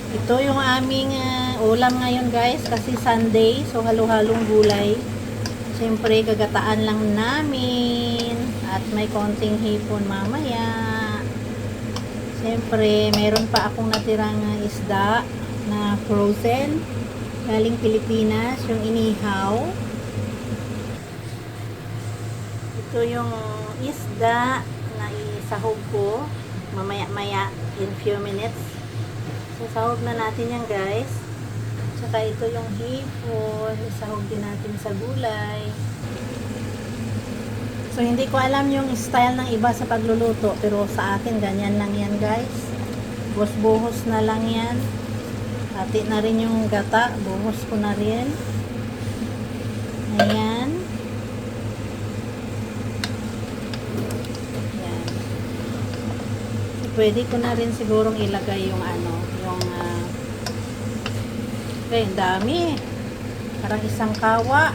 Ito yung aming ulam ngayon guys kasi Sunday, so halo-halong gulay. Siyempre gagataan lang namin at may konting hipon mamaya. Siyempre meron pa akong natirang isda na frozen galing Pilipinas, yung inihaw. Ito yung isda na isahog ko mamaya-maya in few minutes. So, sahog na natin yan guys. Tsaka ito yung hipon. Isahog din natin sa gulay. So, hindi ko alam yung style ng iba sa pagluluto. Pero sa akin, ganyan lang yan guys. Buhos-buhos na lang yan. Hati na rin yung gata. Buhos ko na rin. Ayan. Pwede ko na rin sigurong ilagay yung ang dami. Parang isang kawa.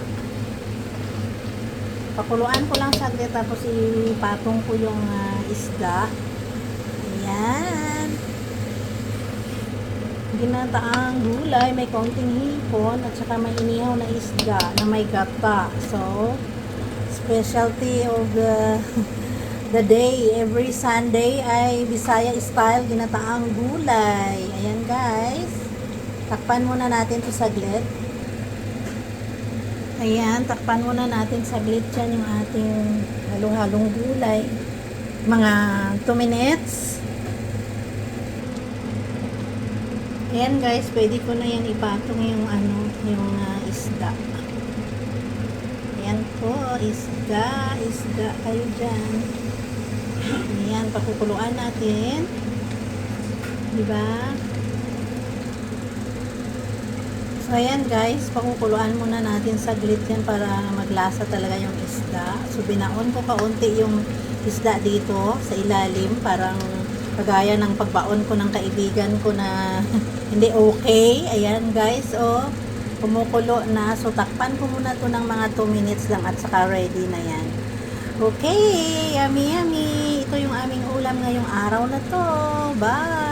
Pakuluan ko lang saglit tapos ipatong ko yung isda. Ayan. Ginataang gulay, may konting hipon at saka may inihaw na isda na may gata. So, specialty of the day, every Sunday ay Bisaya style ginataang gulay. Ayan guys. Takpan muna natin ito saglit. Ayan, takpan muna natin saglit yan yung ating halo-halong gulay. Mga 2 minutes. Ayan guys, pwede ko na yan ipatong yung isda. Ayan po, isda kayo dyan. Ayan, pakukuluan natin. Diba? So, ayan guys, pakukuluan muna natin saglit yan para maglasa talaga yung isda. So, binaon ko kaunti yung isda dito sa ilalim. Parang kagaya ng pagbaon ko ng kaibigan ko na hindi okay. Ayan guys, oh, kumukulo na. So, takpan ko muna to ng mga 2 minutes lang at saka ready na yan. Okay, yummy yummy. Ito yung aming ulam ngayong araw na to. Bye!